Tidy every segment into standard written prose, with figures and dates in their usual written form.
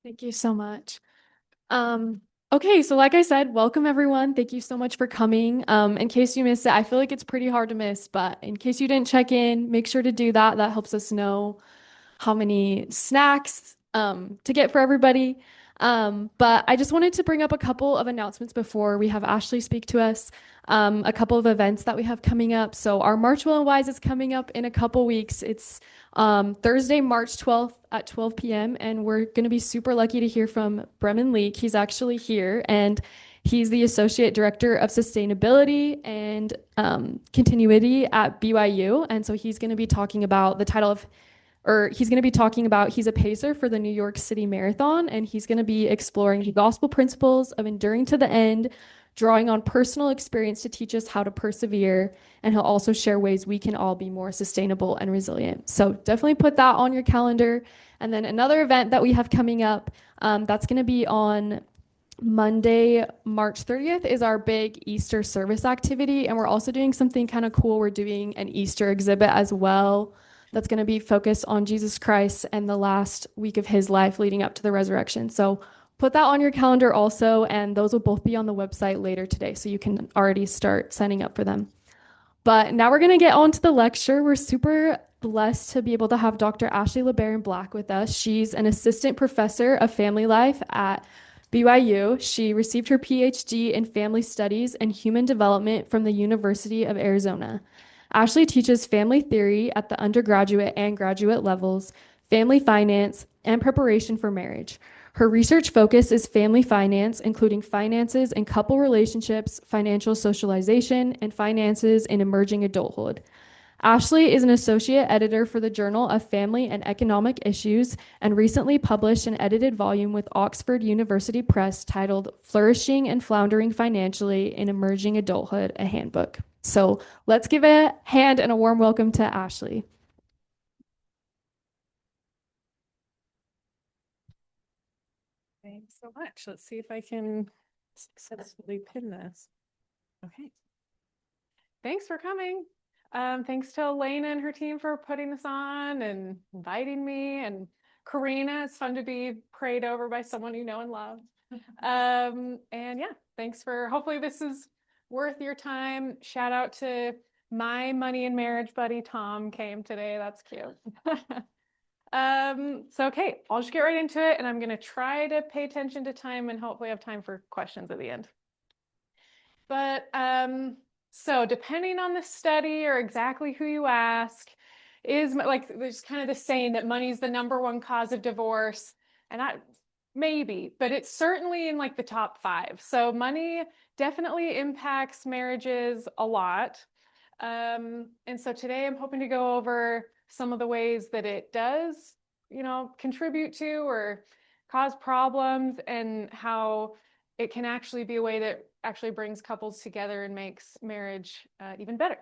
Thank you so much. Um, okay, so like I said, welcome everyone. Thank you so much for coming. In case you missed it, I feel like it's pretty hard to miss, but in case you didn't check in, make sure to do that. That helps us know how many snacks to get for everybody. But I just wanted to bring up a couple of announcements before we have Ashley speak to us. A couple of events that we have coming up. So our March Will and Wise is coming up in a couple weeks. It's Thursday, March 12th at 12 p.m. And we're going to be super lucky to hear from Bremen Leak. He's actually here and he's the Associate Director of Sustainability and Continuity at BYU. And so he's going to be talking about the title of or he's going to be talking about he's a pacer for the New York City Marathon, and he's going to be exploring the gospel principles of enduring to the end, drawing on personal experience to teach us how to persevere. And he'll also share ways we can all be more sustainable and resilient. So definitely put that on your calendar. And then another event that we have coming up that's going to be on Monday, March 30th is our big Easter service activity. And we're also doing something kind of cool. We're doing an Easter exhibit as well that's going to be focused on Jesus Christ and the last week of his life leading up to the resurrection. So put that on your calendar also. And those will both be on the website later today. So you can already start signing up for them. But now we're going to get on to the lecture. We're super blessed to be able to have Dr. Ashley LeBaron-Black with us. She's an assistant professor of family life at BYU. She received her PhD in family studies and human development from the University of Arizona. Ashley teaches family theory at the undergraduate and graduate levels, family finance, and preparation for marriage. Her research focus is family finance, including finances and couple relationships, financial socialization, and finances in emerging adulthood. Ashley is an associate editor for the Journal of Family and Economic Issues and recently published an edited volume with Oxford University Press titled Flourishing and Floundering Financially in Emerging Adulthood, a Handbook. So let's give a hand and a warm welcome to Ashley. Thanks so much. Let's see if I can successfully pin this. Okay. Thanks for coming. Thanks to Elena and her team for putting this on and inviting me. And Karina, it's fun to be prayed over by someone you know and love. And yeah, thanks for, hopefully this is worth your time. Shout out to my money and marriage buddy, Tom came today. That's cute. Okay, I'll just get right into it and I'm going to try to pay attention to time and hopefully have time for questions at the end. But so depending on the study or exactly who you ask, is like there's kind of the saying that money is the #1 cause of divorce, and I maybe, but it's certainly in like the top 5. So money definitely impacts marriages a lot. And so today I'm hoping to go over some of the ways that it does, contribute to or cause problems and how it can actually be a way that actually brings couples together and makes marriage even better.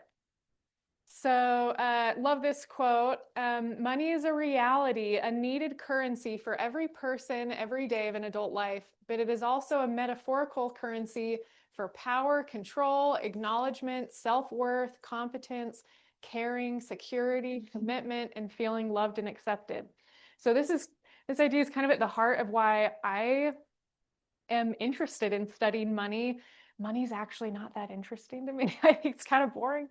So love this quote. Money is a reality, a needed currency for every person every day of an adult life, but it is also a metaphorical currency for power, control, acknowledgement, self-worth, competence, caring, security, commitment, and feeling loved and accepted. So this idea is kind of at the heart of why I am interested in studying money. Money's actually not that interesting to me. I think it's kind of boring.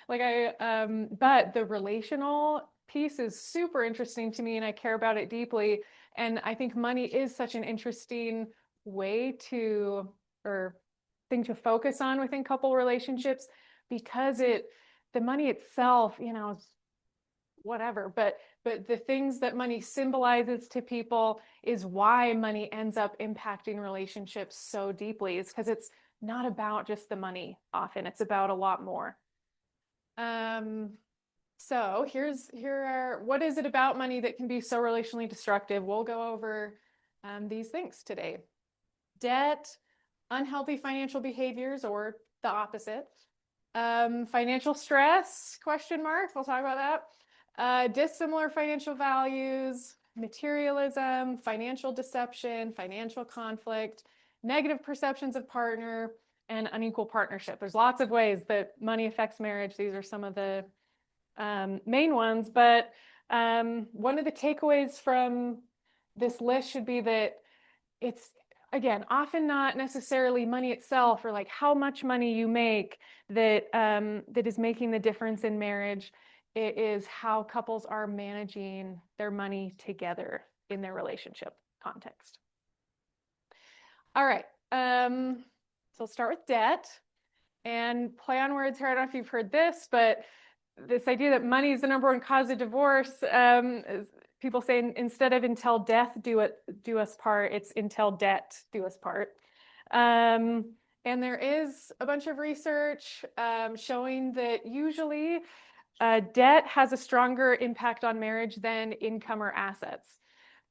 But the relational piece is super interesting to me and I care about it deeply. And I think money is such an interesting way or thing to focus on within couple relationships because the money itself, is whatever, but the things that money symbolizes to people is why money ends up impacting relationships so deeply. It's because it's not about just the money often, it's about a lot more. So what is it about money that can be so relationally destructive? We'll go over these things today. Debt, unhealthy financial behaviors, or the opposite. Financial stress, question mark, we'll talk about that. Dissimilar financial values, materialism, financial deception, financial conflict, negative perceptions of partner, and unequal partnership. There's lots of ways that money affects marriage. These are some of the main ones, but one of the takeaways from this list should be that it's, again, often not necessarily money itself or like how much money you make that that is making the difference in marriage. It is how couples are managing their money together in their relationship context. All right. So I'll start with debt and play on words here. I don't know if you've heard this, but this idea that money is the number one cause of divorce. People say instead of until death do us part, it's until debt do us part. And there is a bunch of research showing that usually debt has a stronger impact on marriage than income or assets.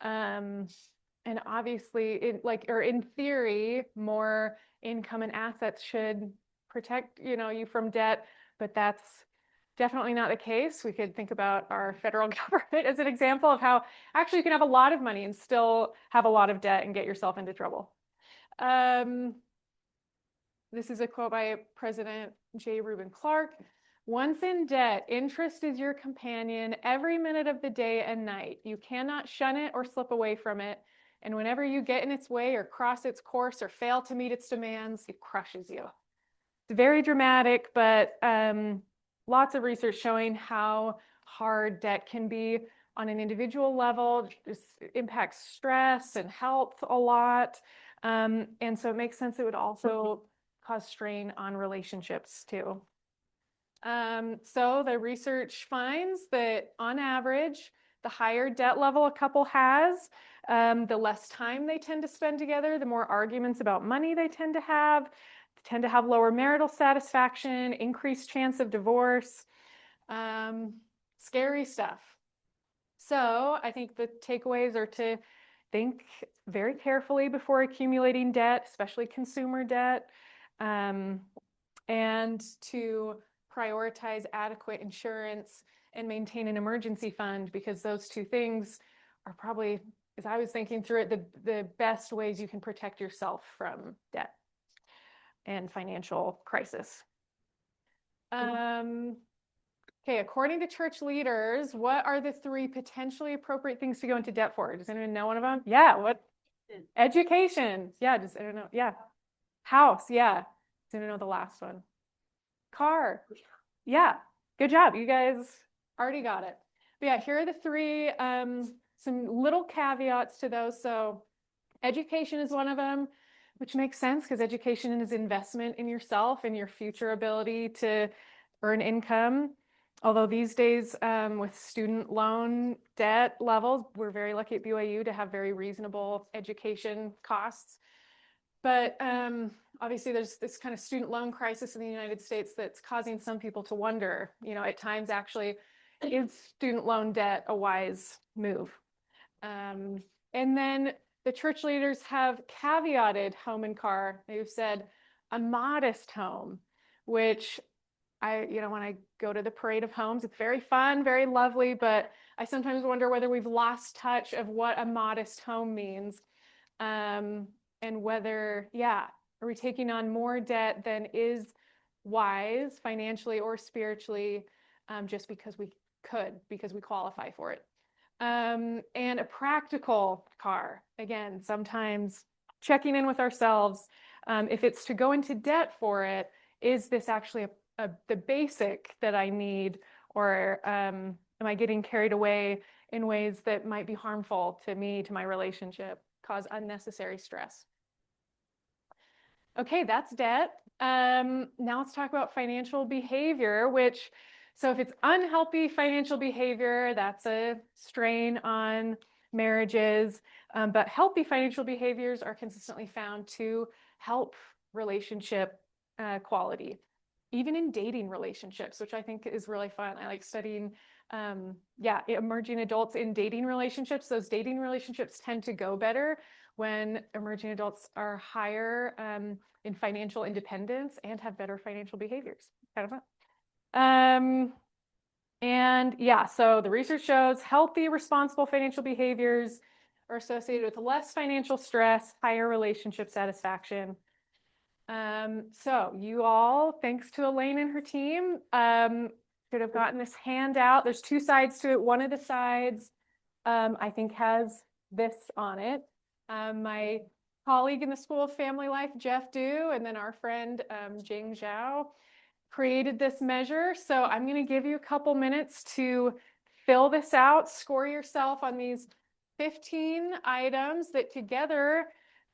And obviously, in theory, more income and assets should protect, you from debt, but that's definitely not the case. We could think about our federal government as an example of how actually you can have a lot of money and still have a lot of debt and get yourself into trouble. This is a quote by President J. Reuben Clark. Once in debt, interest is your companion every minute of the day and night. You cannot shun it or slip away from it. And whenever you get in its way or cross its course or fail to meet its demands, it crushes you. It's very dramatic, but lots of research showing how hard debt can be on an individual level. It impacts stress and health a lot. And so it makes sense it would also cause strain on relationships too. So the research finds that on average, the higher debt level a couple has, the less time they tend to spend together, the more arguments about money they tend to have lower marital satisfaction, increased chance of divorce, scary stuff. So I think the takeaways are to think very carefully before accumulating debt, especially consumer debt, and to prioritize adequate insurance and maintain an emergency fund, because those two things are probably, as I was thinking through it, the best ways you can protect yourself from debt and financial crisis. Okay, according to church leaders, what are the 3 potentially appropriate things to go into debt for? Does anyone know one of them? Yeah, what? Education. Yeah, I don't know. Yeah. House. Yeah. Does anyone know the last one? Car. Yeah. Good job. You guys already got it. But yeah, here are the 3, some little caveats to those. So education is one of them, which makes sense because education is investment in yourself and your future ability to earn income. Although these days, with student loan debt levels, we're very lucky at BYU to have very reasonable education costs. But obviously, there's this kind of student loan crisis in the United States that's causing some people to wonder, at times actually, is student loan debt a wise move? And then the church leaders have caveated home and car. They've said a modest home, which when I go to the parade of homes, it's very fun, very lovely, but I sometimes wonder whether we've lost touch of what a modest home means. And whether, are we taking on more debt than is wise financially or spiritually, just because we qualify for it. And a practical car, again, sometimes checking in with ourselves, if it's to go into debt for it, is this actually the basic that I need, or am I getting carried away in ways that might be harmful to me, to my relationship, cause unnecessary stress? Okay, that's debt. Now let's talk about financial behavior, so if it's unhealthy financial behavior, that's a strain on marriages. But healthy financial behaviors are consistently found to help relationship quality, even in dating relationships, which I think is really fun. I like studying emerging adults in dating relationships. Those dating relationships tend to go better when emerging adults are higher in financial independence and have better financial behaviors. Kind of fun. So the research shows healthy, responsible financial behaviors are associated with less financial stress, higher relationship satisfaction. So you all, thanks to Elaine and her team, should have gotten this handout. There's 2 sides to it. One of the sides, I think, has this on it. My colleague in the School of Family Life, Jeff Du, and then our friend Jing Zhao created this measure. So I'm going to give you a couple minutes to fill this out, score yourself on these 15 items that together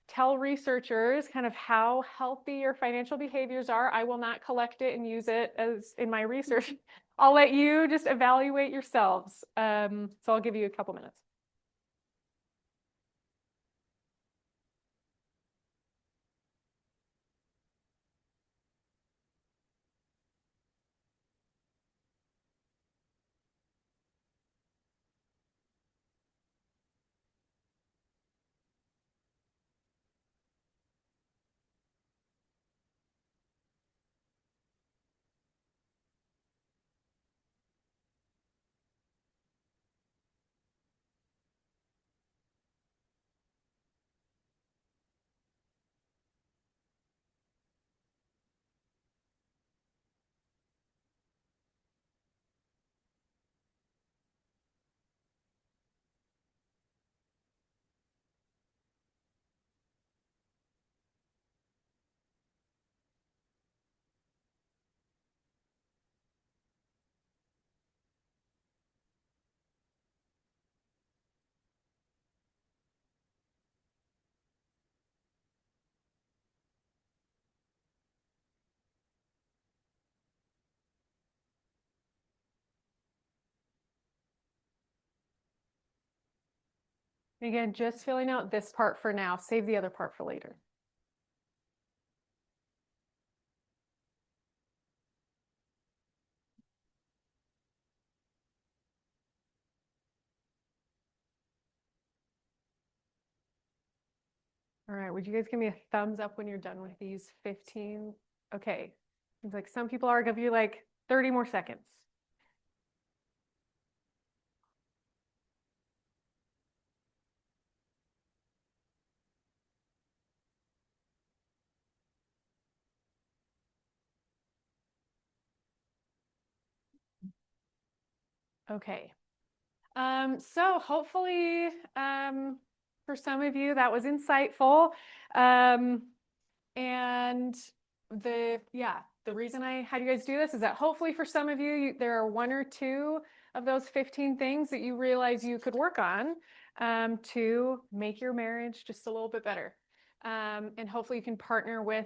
tell researchers kind of how healthy your financial behaviors are. I will not collect it and use it as in my research. I'll let you just evaluate yourselves. So I'll give you a couple minutes. Again, just filling out this part for now. Save the other part for later. All right, would you guys give me a thumbs up when you're done with these 15? Okay, seems like some people are. I'll give you like 30 more seconds. Okay, so hopefully for some of you that was insightful. And the reason I had you guys do this is that hopefully for some of you, there are one or two of those 15 things that you realize you could work on to make your marriage just a little bit better. And hopefully you can partner with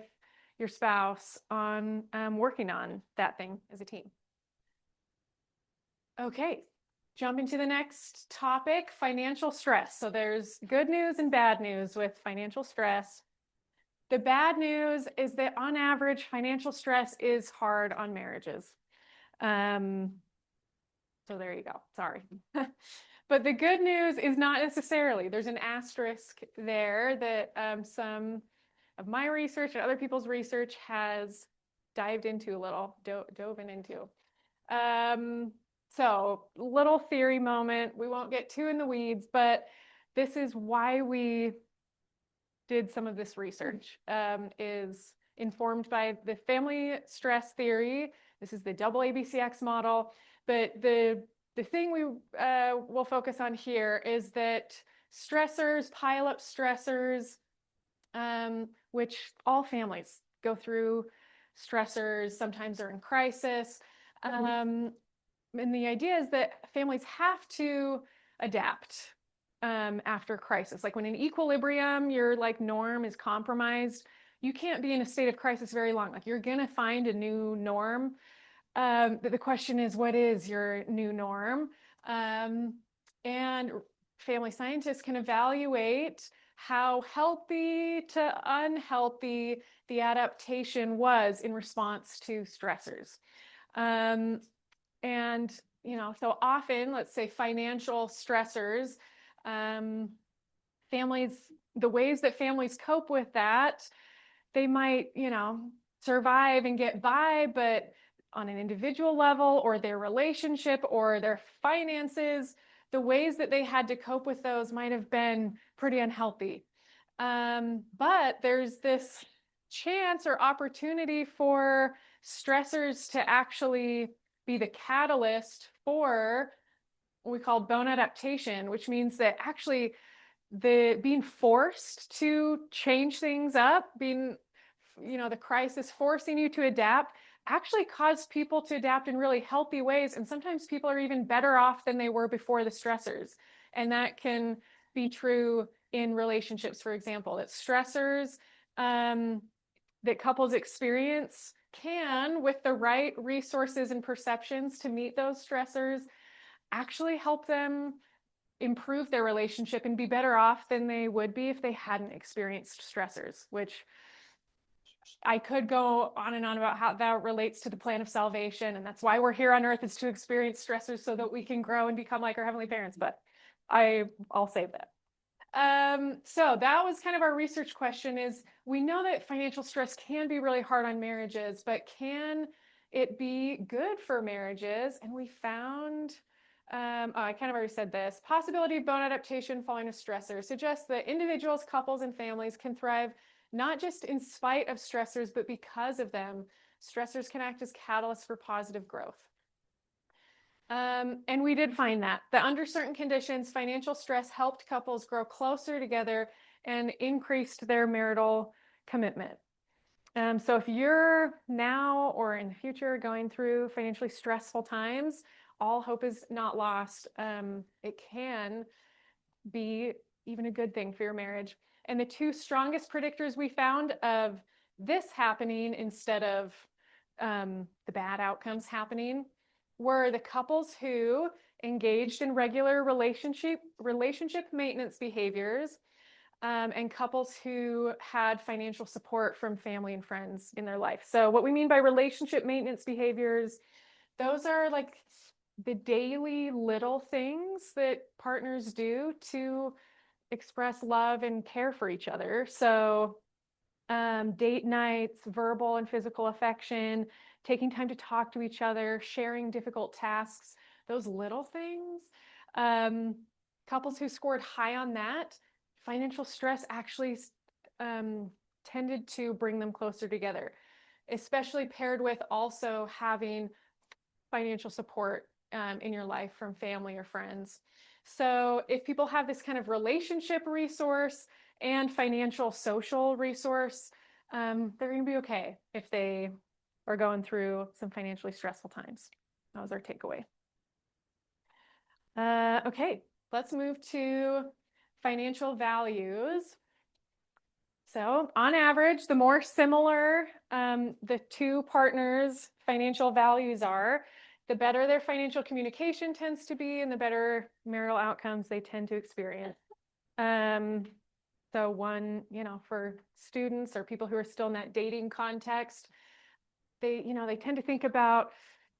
your spouse on working on that thing as a team. Okay, jumping to the next topic, financial stress. So there's good news and bad news with financial stress. The bad news is that on average, financial stress is hard on marriages. So there you go. Sorry. But the good news is not necessarily. There's an asterisk there that some of my research and other people's research has dived into a little, dove into. So little theory moment. We won't get too in the weeds, but this is why we did some of this research, is informed by the family stress theory. This is the double ABCX model. But the thing we will focus on here is that stressors, pile up stressors, which all families go through stressors. Sometimes they're in crisis. And the idea is that families have to adapt after crisis. Like when in equilibrium, your like norm is compromised, you can't be in a state of crisis very long. Like you're gonna find a new norm. But the question is, what is your new norm? And family scientists can evaluate how healthy to unhealthy the adaptation was in response to stressors. And, so often, let's say financial stressors, families, the ways that families cope with that, they might, survive and get by, but on an individual level or their relationship or their finances, the ways that they had to cope with those might have been pretty unhealthy. But there's this chance or opportunity for stressors to actually be the catalyst for what we call bone adaptation, which means that actually the being forced to change things up, being, the crisis forcing you to adapt actually caused people to adapt in really healthy ways. And sometimes people are even better off than they were before the stressors. And that can be true in relationships, for example, that stressors that couples experience can, with the right resources and perceptions to meet those stressors, actually help them improve their relationship and be better off than they would be if they hadn't experienced stressors, which I could go on and on about how that relates to the plan of salvation. And that's why we're here on earth, is to experience stressors so that we can grow and become like our heavenly parents. But I'll save that. So that was kind of our research question. Is we know that financial stress can be really hard on marriages, but can it be good for marriages? And we found, I kind of already said this, possibility of bone adaptation following a stressor suggests that individuals, couples, and families can thrive not just in spite of stressors, but because of them. Stressors can act as catalysts for positive growth. And we did find that under certain conditions, financial stress helped couples grow closer together and increased their marital commitment. So if you're now or in the future going through financially stressful times, all hope is not lost. It can be even a good thing for your marriage. And the two strongest predictors we found of this happening instead of the bad outcomes happening were the couples who engaged in regular relationship maintenance behaviors, and couples who had financial support from family and friends in their life. So what we mean by relationship maintenance behaviors, those are like the daily little things that partners do to express love and care for each other. So date nights, verbal and physical affection, taking time to talk to each other, sharing difficult tasks, those little things. Couples who scored high on that, financial stress actually tended to bring them closer together, especially paired with also having financial support in your life from family or friends. So if people have this kind of relationship resource and financial social resource, they're going to be okay if they are going through some financially stressful times. That was our takeaway. Okay, let's move to financial values. So on average, the more similar the two partners' financial values are, the better their financial communication tends to be and the better marital outcomes they tend to experience. So one, for students or people who are still in that dating context, they tend to think about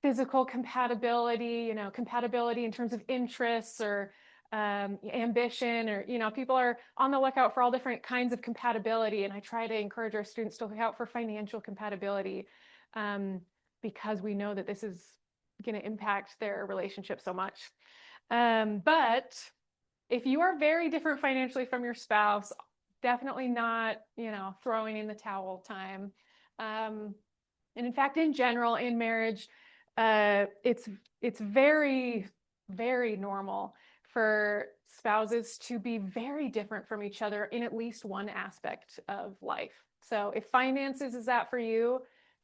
physical compatibility, compatibility in terms of interests or ambition, or, people are on the lookout for all different kinds of compatibility. And I try to encourage our students to look out for financial compatibility, because we know that this is going to impact their relationship so much. But if you are very different financially from your spouse, definitely not, throwing in the towel time. And in fact, in general, in marriage, it's very, very normal for spouses to be very different from each other in at least one aspect of life. So if finances is that for you,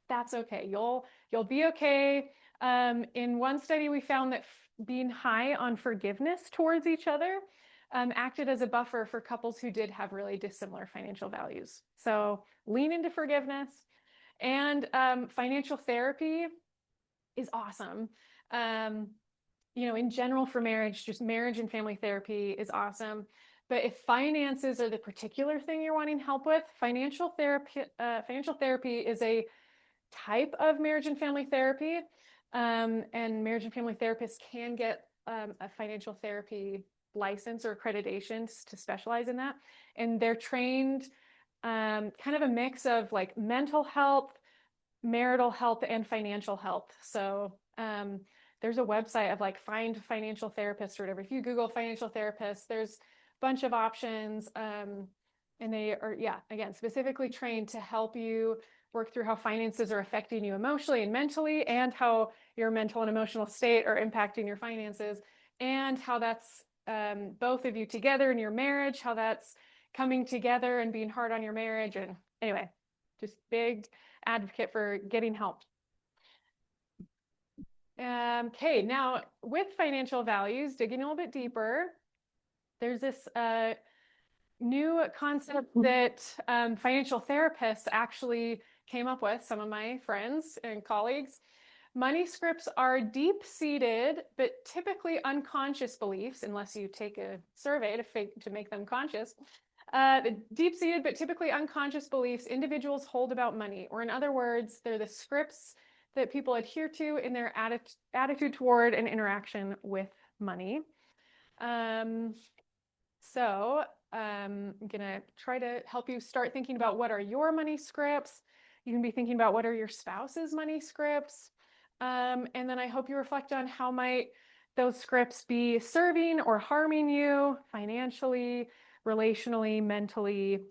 that's okay. You'll be okay. In one study, we found that being high on forgiveness towards each other acted as a buffer for couples who did have really dissimilar financial values. So lean into forgiveness. And financial therapy is awesome. In general for marriage, just marriage and family therapy is awesome. But if finances are the particular thing you're wanting help with, financial therapy is a type of marriage and family therapy. And marriage and family therapists can get a financial therapy license or accreditation to specialize in that. And they're trained kind of a mix of like mental health, marital health, and financial health. So there's a website of like find financial therapists or whatever. If you Google financial therapists, there's a bunch of options. And they are, again, specifically trained to help you work through how finances are affecting you emotionally and mentally, and how your mental and emotional state are impacting your finances, and how that's both of you together in your marriage, how that's coming together and being hard on your marriage. And anyway, just big advocate for getting help. Okay, now with financial values, digging a little bit deeper, there's this new concept that financial therapists actually came up with, some of my friends and colleagues. Money scripts are deep-seated but typically unconscious beliefs, unless you take a survey to make them conscious. The deep-seated but typically unconscious beliefs individuals hold about money, or in other words, they're the scripts that people adhere to in their attitude toward and interaction with money. So I'm gonna try to help you start thinking about what are your money scripts. You can be thinking about what are your spouse's money scripts. And then I hope you reflect on how might those scripts be serving or harming you financially, relationally, mentally.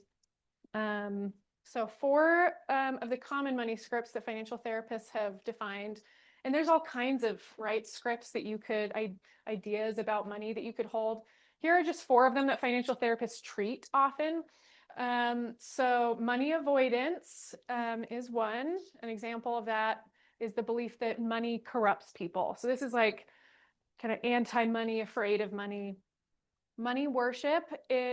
So four of the common money scripts that financial therapists have defined, and there's all kinds of scripts that you could, ideas about money that you could hold. Here are just four of them that financial therapists treat often. So money avoidance is one. An example of that is the belief that money corrupts people. So this is like kind of anti-money, afraid of money. Money worship,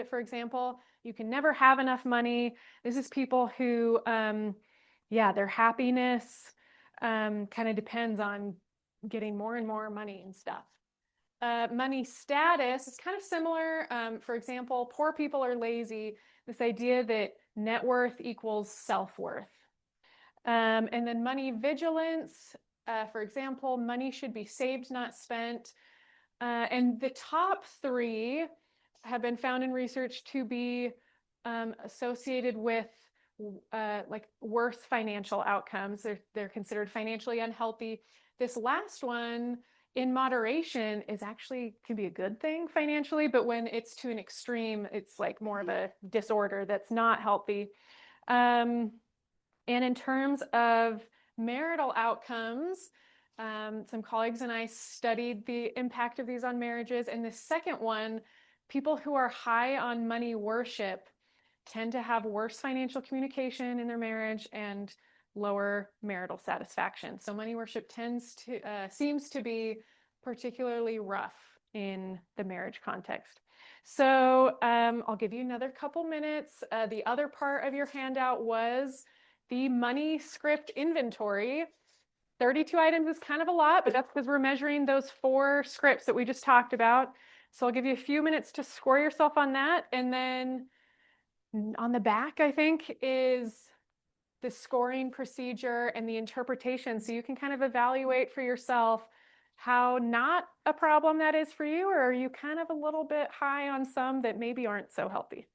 for example, you can never have enough money. This is people who, their happiness kind of depends on getting more and more money and stuff. Money status is kind of similar. For example, poor people are lazy. This idea that net worth equals self-worth. And then money vigilance, for example, money should be saved, not spent. And the top three have been found in research to be associated with worse financial outcomes. They're considered financially unhealthy. This last one, in moderation, is actually can be a good thing financially, but when it's to an extreme, it's like more of a disorder that's not healthy. And in terms of marital outcomes, some colleagues and I studied the impact of these on marriages. And the second one, people who are high on money worship tend to have worse financial communication in their marriage and lower marital satisfaction. So money worship seems to be particularly rough in the marriage context. So I'll give you another couple minutes. The other part of your handout was the money script inventory. 32 items is kind of a lot, but that's because we're measuring those four scripts that we just talked about. So I'll give you a few minutes to score yourself on that. And then on the back, I think, is the scoring procedure and the interpretation. So you can kind of evaluate for yourself how not a problem that is for you, or are you kind of a little bit high on some that maybe aren't so healthy?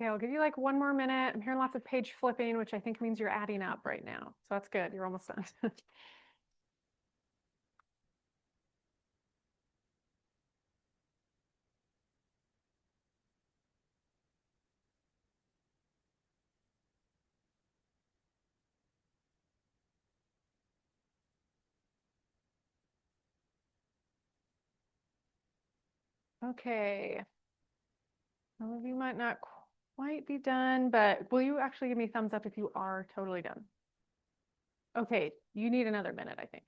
Okay, I'll give you like one more minute. I'm hearing lots of page flipping, which I think means you're adding up right now. So that's good. You're almost done. Okay. Some of you might not quite be done, but will you actually give me a thumbs up if you are totally done? Okay, you need another minute, I think.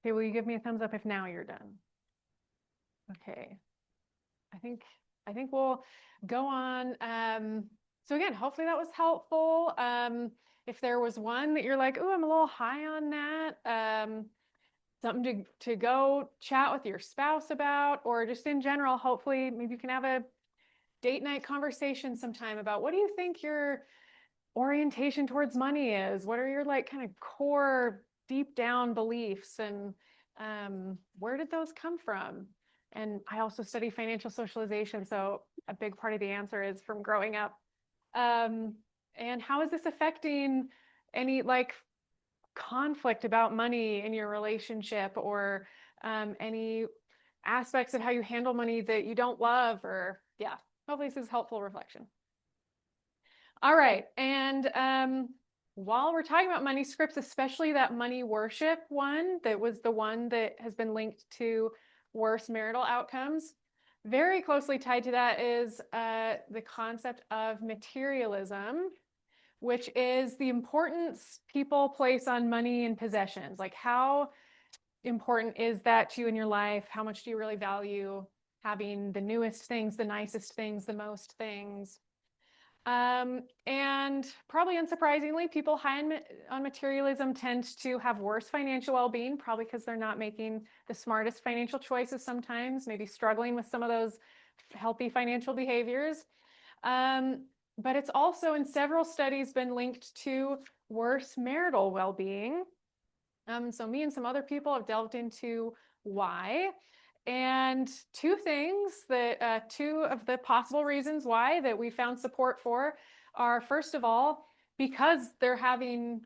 Okay, will you give me a thumbs up if now you're done? Okay. I think I think we'll go on. So again, hopefully that was helpful. If there was one that you're like, oh, I'm a little high on that, something to go chat with your spouse about, or just in general, hopefully maybe you can have a date night conversation sometime about what do you think your orientation towards money is? What are your like kind of core deep down beliefs, and where did those come from? And I also study financial socialization, so a big part of the answer is from growing up. Um, and how is this affecting any like conflict about money in your relationship, or any aspects of how you handle money that you don't love? Or yeah, hopefully this is helpful reflection. All right. And while we're talking about money scripts, especially that money worship one, that was the one that has been linked to worse marital outcomes, very closely tied to that is the concept of materialism, which is the importance people place on money and possessions. Like, how important is that to you in your life? How much do you really value having the newest things, the nicest things, the most things? And probably unsurprisingly, people high on materialism tend to have worse financial well-being, probably because they're not making the smartest financial choices sometimes, maybe struggling with some of those healthy financial behaviors. But it's also in several studies been linked to worse marital well-being. So me and some other people have delved into why. And two of the possible reasons why that we found support for are, first of all, because they're having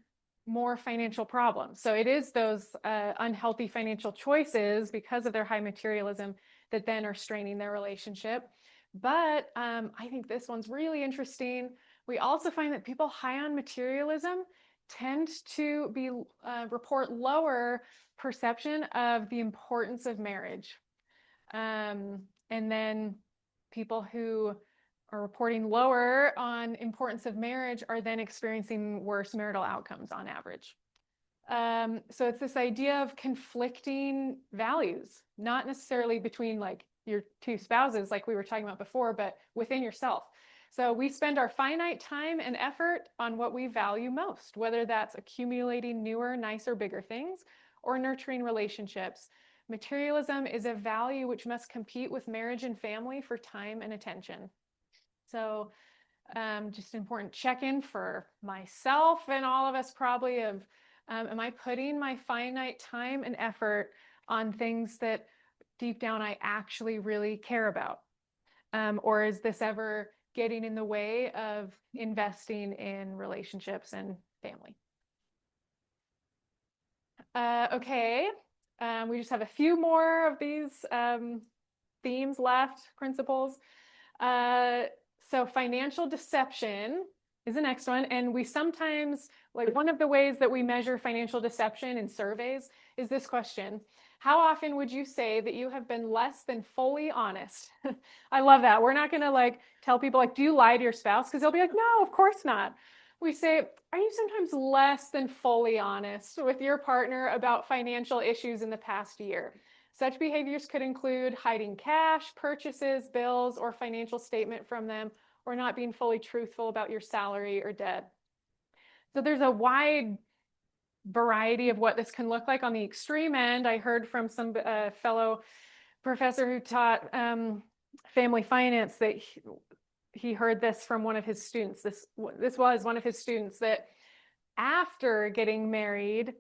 more financial problems. So it is those unhealthy financial choices because of their high materialism that then are straining their relationship. But I think this one's really interesting. We also find that people high on materialism tend to report lower perception of the importance of marriage. And then people who are reporting lower on importance of marriage are then experiencing worse marital outcomes on average. So it's this idea of conflicting values, not necessarily between like your two spouses, like we were talking about before, but within yourself. So we spend our finite time and effort on what we value most, whether that's accumulating newer, nicer, bigger things or nurturing relationships. Materialism is a value which must compete with marriage and family for time and attention. So just important check-in for myself and all of us probably of, am I putting my finite time and effort on things that deep down I actually really care about? Or is this ever getting in the way of investing in relationships and family? Okay, we just have a few more of these themes left, principles. So financial deception is the next one. And we sometimes, like one of the ways that we measure financial deception in surveys is this question: How often would you say that you have been less than fully honest? I love that. We're not going to like tell people like, do you lie to your spouse? Because they'll be like, no, of course not. We say, are you sometimes less than fully honest with your partner about financial issues in the past year? Such behaviors could include hiding cash, purchases, bills, or financial statement from them, or not being fully truthful about your salary or debt. So there's a wide variety of what this can look like. On the extreme end, I heard from some fellow professor who taught family finance that he heard this from one of his students. This was one of his students, that after getting married,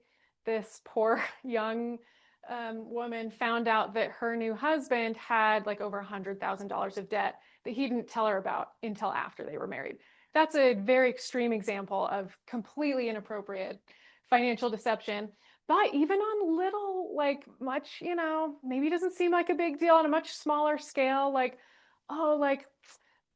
this poor young woman found out that her new husband had like over $100,000 of debt that he didn't tell her about until after they were married. That's a very extreme example of completely inappropriate financial deception. But even on little, like much, maybe doesn't seem like a big deal on a much smaller scale, like, oh, like,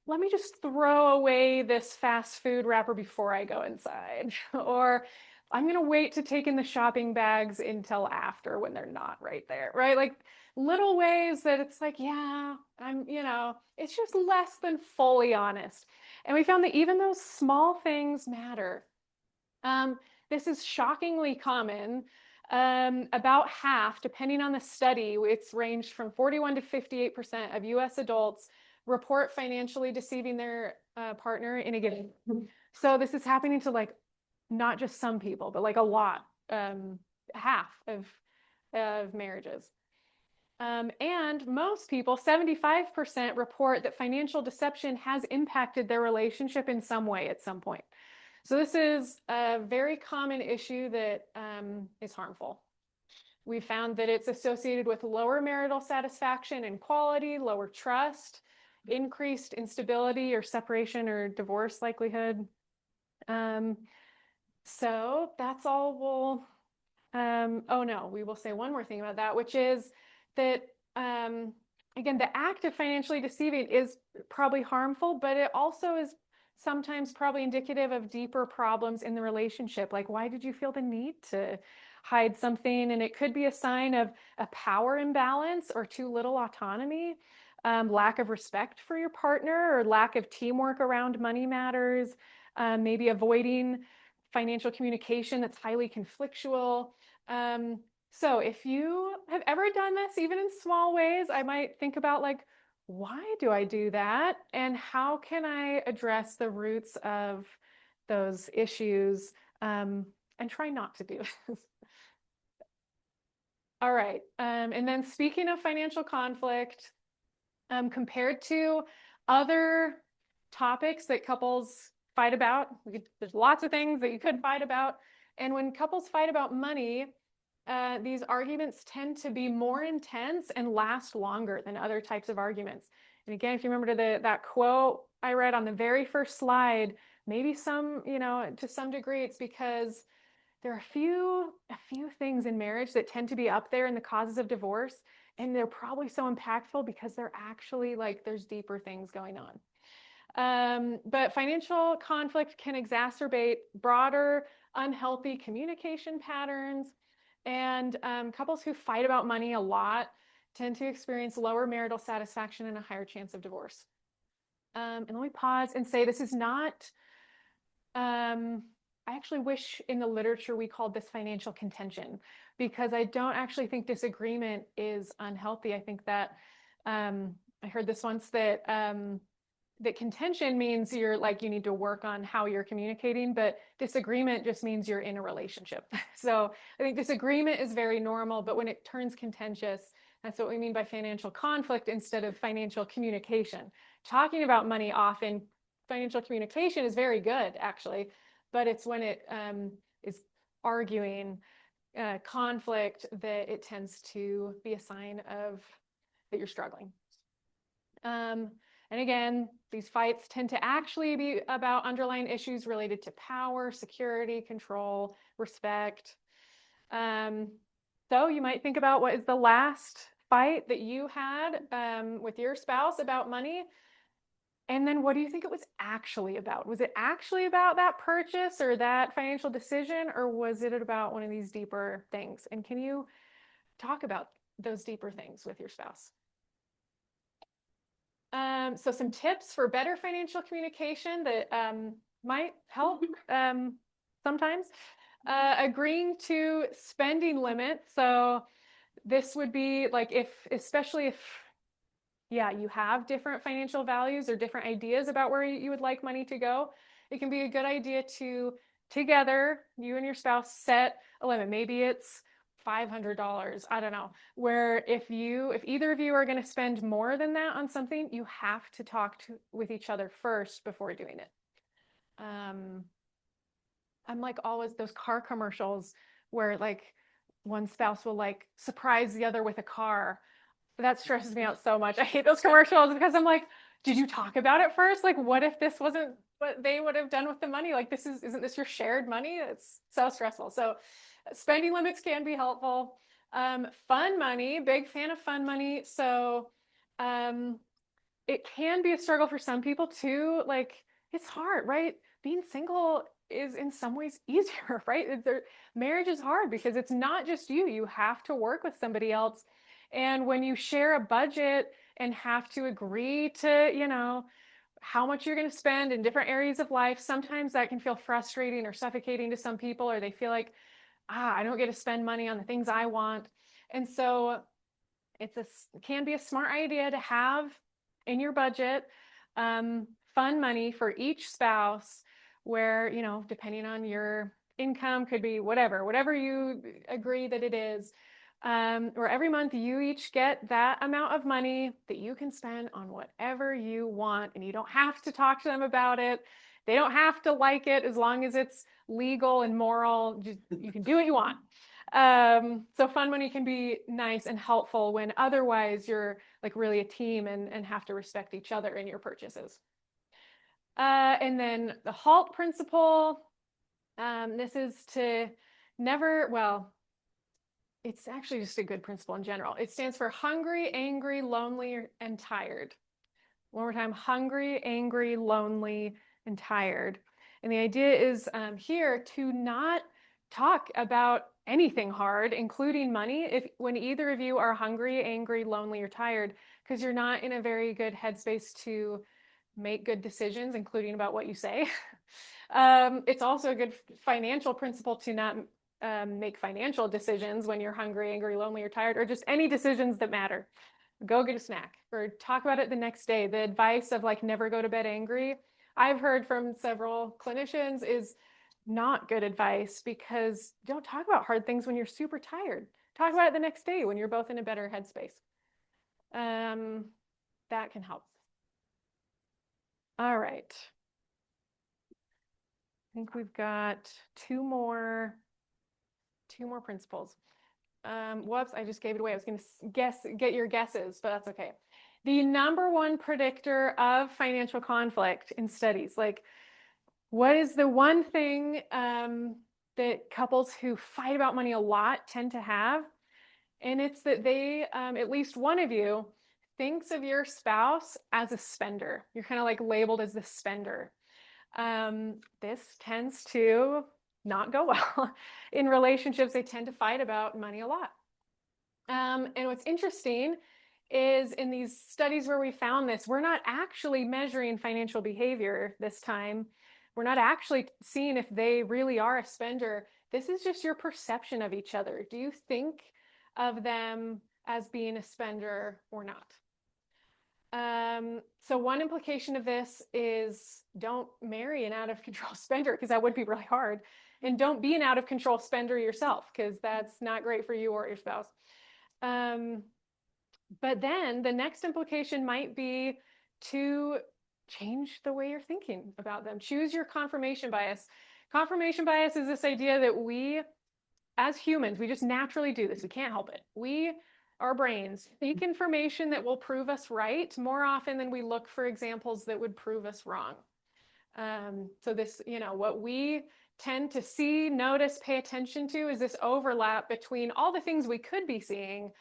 let me just throw away this fast food wrapper before I go inside. Or I'm going to wait to take in the shopping bags until after when they're not right there, right? Like little ways that it's like, yeah, it's just less than fully honest. And we found that even those small things matter. This is shockingly common. About half, depending on the study, it's ranged from 41 to 58% of US adults report financially deceiving their partner in a given. So this is happening to like not just some people, but like a lot, half of marriages. And most people, 75%, report that financial deception has impacted their relationship in some way at some point. So this is a very common issue that is harmful. We found that it's associated with lower marital satisfaction and quality, lower trust, increased instability or separation or divorce likelihood. So that's all oh no, we will say one more thing about that, which is that, again, the act of financially deceiving is probably harmful, but it also is sometimes probably indicative of deeper problems in the relationship. Like, why did you feel the need to hide something? And it could be a sign of a power imbalance or too little autonomy, lack of respect for your partner, or lack of teamwork around money matters, maybe avoiding financial communication that's highly conflictual. So if you have ever done this, even in small ways, I might think about like, why do I do that? And how can I address the roots of those issues, and try not to do this? All right. And then speaking of financial conflict, compared to other topics that couples fight about, there's lots of things that you could fight about. And when couples fight about money, these arguments tend to be more intense and last longer than other types of arguments. And again, if you remember that quote I read on the very first slide, maybe to some degree, it's because there are a few things in marriage that tend to be up there in the causes of divorce, and they're probably so impactful because they're actually like there's deeper things going on. But financial conflict can exacerbate broader unhealthy communication patterns, and couples who fight about money a lot tend to experience lower marital satisfaction and a higher chance of divorce. And let me pause and say this is not, I actually wish in the literature we called this financial contention, because I don't actually think disagreement is unhealthy. I think that I heard this once, that that contention means you need to work on how you're communicating, but disagreement just means you're in a relationship. So I think disagreement is very normal, but when it turns contentious, that's what we mean by financial conflict instead of financial communication. Talking about money, often financial communication is very good, actually, but it's when it is arguing, conflict, that it tends to be a sign of that you're struggling. And again, these fights tend to actually be about underlying issues related to power, security, control, respect. So you might think about, what is the last fight that you had with your spouse about money? And then what do you think it was actually about? Was it actually about that purchase or that financial decision, or was it about one of these deeper things? And can you talk about those deeper things with your spouse. So some tips for better financial communication that might help sometimes. Agreeing to spending limits. So this would be like especially if, yeah, you have different financial values or different ideas about where you would like money to go, it can be a good idea to together, you and your spouse, set a limit. Maybe it's $500. I don't know. Where if either of you are going to spend more than that on something, you have to talk with each other first before doing it. I'm like always those car commercials where like one spouse will like surprise the other with a car. That stresses me out so much. I hate those commercials because I'm like, did you talk about it first? Like, what if this wasn't what they would have done with the money? Like, isn't this your shared money? It's so stressful. So spending limits can be helpful. Fun money, big fan of fun money. So it can be a struggle for some people too. Like, it's hard, right? Being single is in some ways easier, right? Marriage is hard because it's not just you. You have to work with somebody else. And when you share a budget and have to agree to, how much you're going to spend in different areas of life, sometimes that can feel frustrating or suffocating to some people, or they feel like, I don't get to spend money on the things I want. And so it can be a smart idea to have in your budget fun money for each spouse where, depending on your income, could be whatever you agree that it is, where every month you each get that amount of money that you can spend on whatever you want, and you don't have to talk to them about it. They don't have to like it as long as it's legal and moral. You can do what you want. So fun money can be nice and helpful when otherwise you're like really a team and have to respect each other in your purchases. And then the HALT principle. This is to never, well, it's actually just a good principle in general. It stands for hungry, angry, lonely, and tired. One more time, hungry, angry, lonely, and tired. And the idea is here to not talk about anything hard, including money, when either of you are hungry, angry, lonely, or tired, because you're not in a very good headspace to make good decisions, including about what you say. It's also a good financial principle to not make financial decisions when you're hungry, angry, lonely, or tired, or just any decisions that matter. Go get a snack or talk about it the next day. The advice of like never go to bed angry, I've heard from several clinicians, is not good advice, because don't talk about hard things when you're super tired. Talk about it the next day when you're both in a better headspace. That can help. All right. I think we've got two more principles. Whoops, I just gave it away. I was going to get your guesses, but that's okay. The number one predictor of financial conflict in studies, like what is the one thing that couples who fight about money a lot tend to have? And it's that they, at least one of you, thinks of your spouse as a spender. You're kind of like labeled as the spender. This tends to not go well. In relationships, they tend to fight about money a lot. And what's interesting is in these studies where we found this, we're not actually measuring financial behavior this time. We're not actually seeing if they really are a spender. This is just your perception of each other. Do you think of them as being a spender or not? So one implication of this is don't marry an out of control spender, because that would be really hard. And don't be an out of control spender yourself, because that's not great for you or your spouse. But then the next implication might be to change the way you're thinking about them. Choose your confirmation bias. Confirmation bias is this idea that we, as humans, we just naturally do this. We can't help it. Our brains seek information that will prove us right more often than we look for examples that would prove us wrong. So this, what we tend to see, notice, pay attention to is this overlap between all the things we could be seeing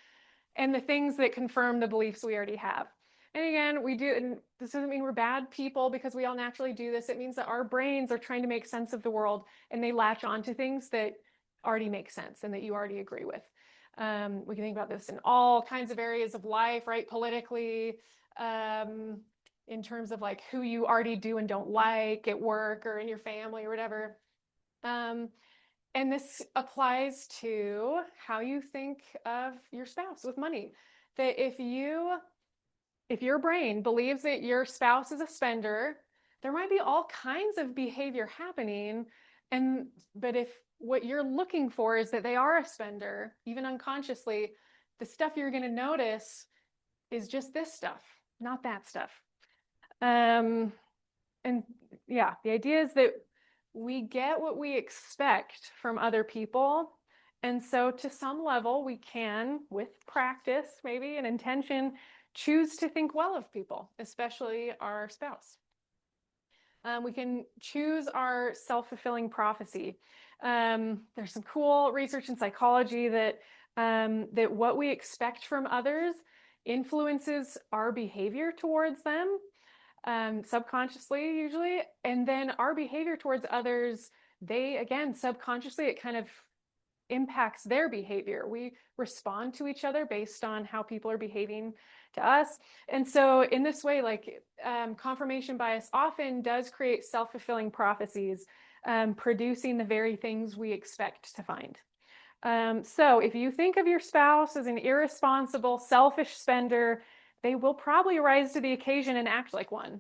and the things that confirm the beliefs we already have. And again, and this doesn't mean we're bad people because we all naturally do this. It means that our brains are trying to make sense of the world, and they latch onto things that already make sense and that you already agree with. We can think about this in all kinds of areas of life, right? Politically, in terms of like who you already do and don't like at work or in your family or whatever. And this applies to how you think of your spouse with money. That if your brain believes that your spouse is a spender, there might be all kinds of behavior happening. But if what you're looking for is that they are a spender, even unconsciously, the stuff you're going to notice is just this stuff, not that stuff. And yeah, the idea is that we get what we expect from other people. And so to some level, we can, with practice, maybe and intention, choose to think well of people, especially our spouse. We can choose our self-fulfilling prophecy. There's some cool research in psychology that what we expect from others influences our behavior towards them, subconsciously usually, and then our behavior towards others, they again subconsciously, it kind of impacts their behavior. We respond to each other based on how people are behaving to us. And so in this way, like confirmation bias often does create self-fulfilling prophecies, producing the very things we expect to find. So if you think of your spouse as an irresponsible, selfish spender, they will probably rise to the occasion and act like one.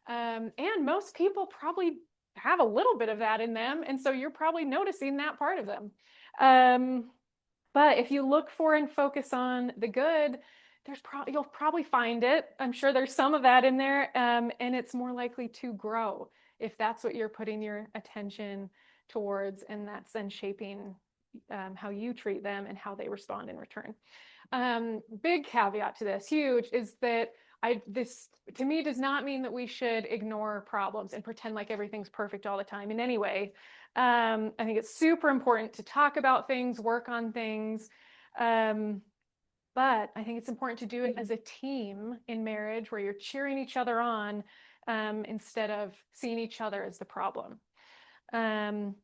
And most people probably have a little bit of that in them. And so you're probably noticing that part of them. But if you look for and focus on the good, you'll probably find it. I'm sure there's some of that in there, and it's more likely to grow if that's what you're putting your attention towards, and that's then shaping how you treat them and how they respond in return. Big caveat to this, huge, is that this to me does not mean that we should ignore problems and pretend like everything's perfect all the time in any way. I think it's super important to talk about things, work on things. But I think it's important to do it as a team in marriage where you're cheering each other on instead of seeing each other as the problem. And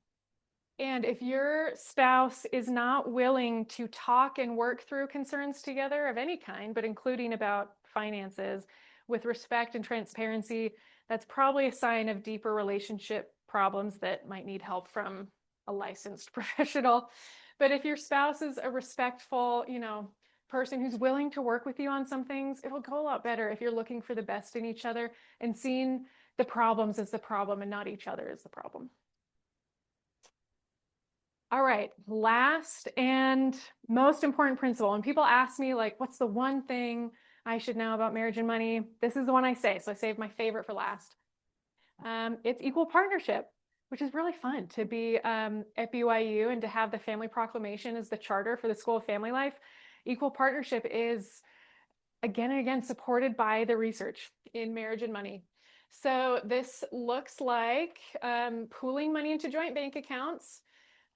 if your spouse is not willing to talk and work through concerns together of any kind, but including about finances with respect and transparency, that's probably a sign of deeper relationship problems that might need help from a licensed professional. But if your spouse is a respectful, person who's willing to work with you on some things, it'll go a lot better if you're looking for the best in each other and seeing the problems as the problem and not each other as the problem. All right, last and most important principle. When people ask me, like, what's the one thing I should know about marriage and money? This is the one I say, so I saved my favorite for last. It's equal partnership, which is really fun to be at BYU and to have the Family Proclamation as the charter for the School of Family Life. Equal partnership is, again and again, supported by the research in marriage and money. So this looks like pooling money into joint bank accounts,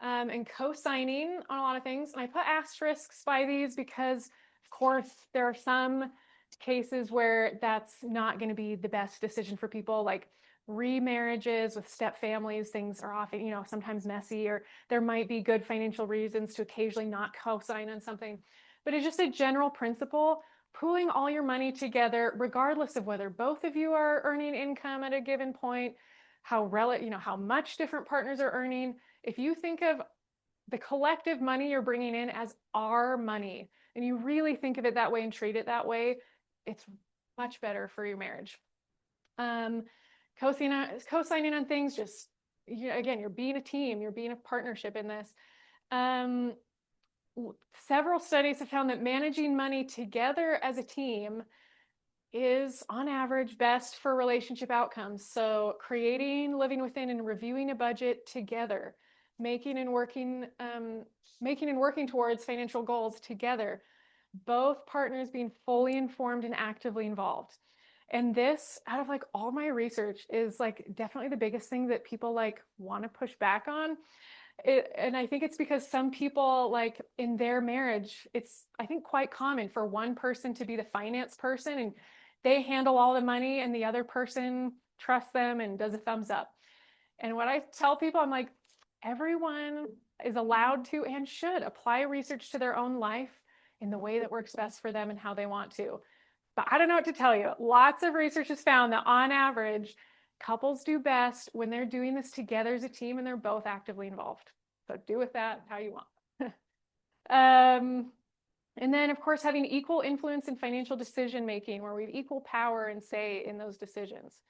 and co-signing on a lot of things. And I put asterisks by these because, of course, there are some cases where that's not going to be the best decision for people, like remarriages with step families. Things are often, sometimes messy, or there might be good financial reasons to occasionally not co-sign on something. But it's just a general principle. Pooling all your money together, regardless of whether both of you are earning income at a given point, how much different partners are earning. If you think of the collective money you're bringing in as our money, and you really think of it that way and treat it that way, it's much better for your marriage. Co-signing on things, just, again, you're being a team, you're being a partnership in this. Several studies have found that managing money together as a team is on average best for relationship outcomes. So creating, living within, and reviewing a budget together, making and working towards financial goals together, both partners being fully informed and actively involved. And this, out of like all my research, is like definitely the biggest thing that people like want to push back on. And I think it's because some people, like in their marriage, it's, I think, quite common for one person to be the finance person and they handle all the money and the other person trusts them and does a thumbs up. And what I tell people, I'm like, everyone is allowed to and should apply research to their own life in the way that works best for them and how they want to. But I don't know what to tell you. Lots of research has found that on average, couples do best when they're doing this together as a team and they're both actively involved. So do with that how you want. And then, of course, having equal influence in financial decision making, where we have equal power and say in those decisions.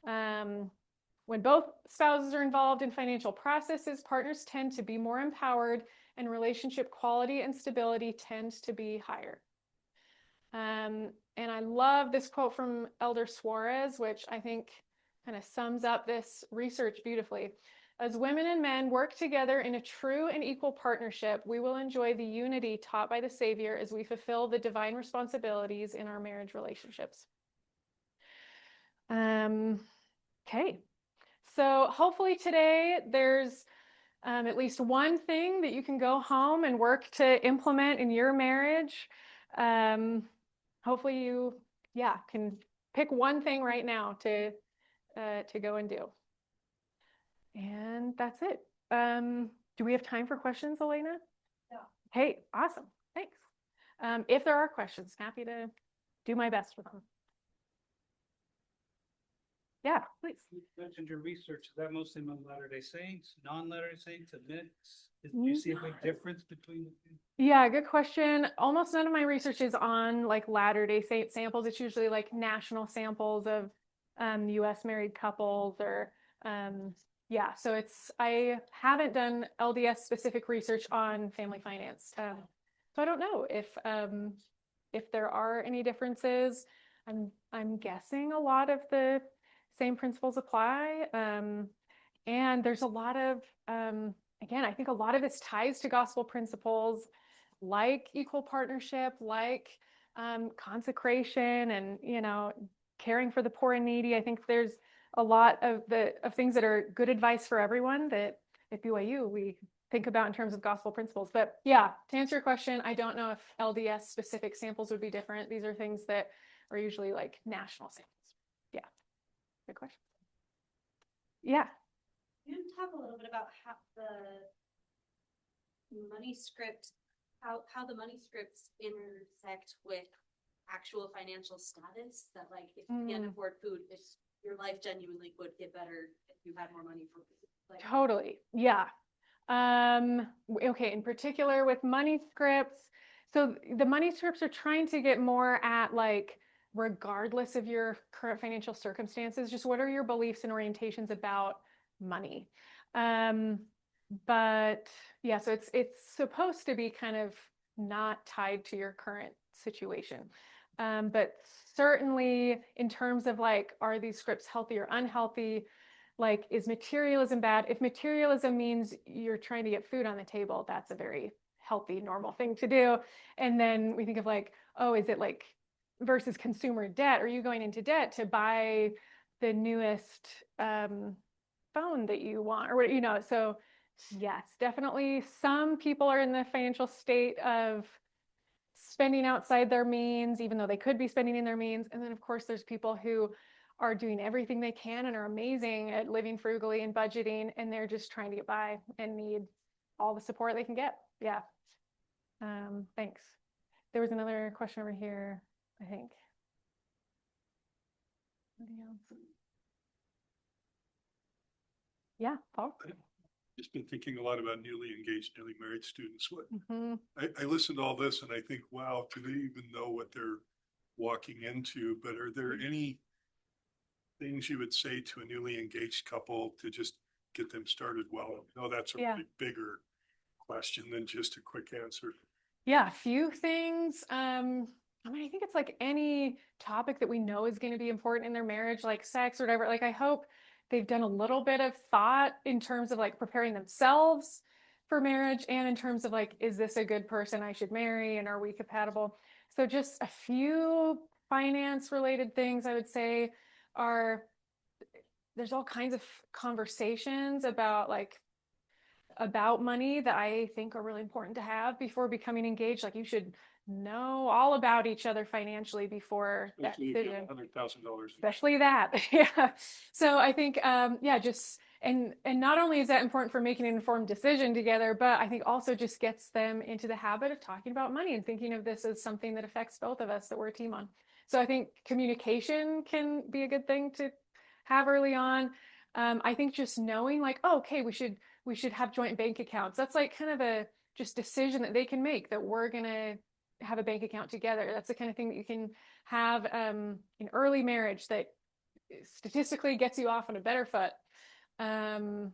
When both spouses are involved in financial processes, partners tend to be more empowered and relationship quality and stability tends to be higher. And I love this quote from Elder Suarez, which I think kind of sums up this research beautifully. As women and men work together in a true and equal partnership, we will enjoy the unity taught by the Savior as we fulfill the divine responsibilities in our marriage relationships. Okay, so hopefully today there's at least one thing that you can go home and work to implement in your marriage. Hopefully you, can pick one thing right now to go and do. And that's it. Do we have time for questions, Elena? Yeah. Hey, awesome. Thanks. If there are questions, happy to do my best with them. Yeah, please. You mentioned your research. Is that mostly among Latter-day Saints, non-Latter-day Saints, a mix? Do you see a big difference between the two? Yeah, good question. Almost none of my research is on like Latter-day Saint samples. It's usually like national samples of US married couples or so I haven't done LDS specific research on family finance. So I don't know if there are any differences. I'm guessing a lot of the same principles apply. And there's a lot of again, I think a lot of this ties to gospel principles like equal partnership, like consecration and, caring for the poor and needy. I think there's a lot of things that are good advice for everyone that at BYU we think about in terms of gospel principles. But yeah, to answer your question, I don't know if LDS specific samples would be different. These are things that are usually like national samples. Yeah, good question. Yeah. You can talk a little bit about how the money script, how the money scripts intersect with actual financial status, that like if you can't afford food, if your life genuinely would get better if you had more money for food. Like, totally. Yeah. Okay, in particular with money scripts. So the money scripts are trying to get more at like, regardless of your current financial circumstances, just what are your beliefs and orientations about money? But yeah, so it's supposed to be kind of not tied to your current situation. But certainly in terms of like, are these scripts healthy or unhealthy? Like, is materialism bad? If materialism means you're trying to get food on the table, that's a very healthy, normal thing to do. And then we think of like, oh, is it like versus consumer debt? Are you going into debt to buy the newest phone that you want or what, so yes, definitely some people are in the financial state of spending outside their means, even though they could be spending in their means. And then of course there's people who are doing everything they can and are amazing at living frugally and budgeting, and they're just trying to get by and need all the support they can get. Yeah. Thanks. There was another question over here, I think. Anybody else? Yeah, Paul? I've just been thinking a lot about newly engaged, newly married students. I listen to all this and I think, wow, do they even know what they're walking into? But are there any things you would say to a newly engaged couple to just get them started well? No, that's a bigger question than just a quick answer. Yeah, a few things. I think it's like any topic that we know is going to be important in their marriage, like sex or whatever. Like, I hope they've done a little bit of thought in terms of like preparing themselves for marriage and in terms of like, is this a good person I should marry and are we compatible? So just a few finance related things I would say are, there's all kinds of conversations about money that I think are really important to have before becoming engaged. Like, you should know all about each other financially before that decision. $100,000. Especially that. Yeah. So I think, just And not only is that important for making an informed decision together, but I think also just gets them into the habit of talking about money and thinking of this as something that affects both of us, that we're a team on. So I think communication can be a good thing to have early on. I think just knowing like, oh, okay, we should have joint bank accounts. That's like kind of a just decision that they can make, that we're gonna have a bank account together. That's the kind of thing that you can have in early marriage that statistically gets you off on a better foot. Those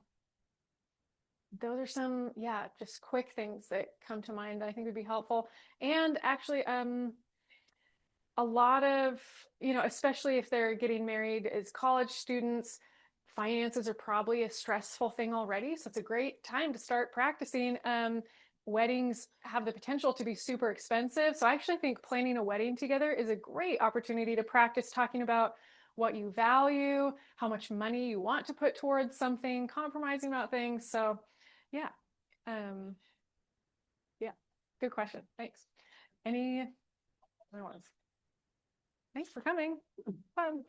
are some, yeah, just quick things that come to mind that I think would be helpful. And actually, a lot of, especially if they're getting married as college students, finances are probably a stressful thing already. So it's a great time to start practicing. Weddings have the potential to be super expensive. So I actually think planning a wedding together is a great opportunity to practice talking about what you value, how much money you want to put towards something, compromising about things. So yeah. Yeah, good question. Thanks. Any other ones? Thanks for coming. Fun.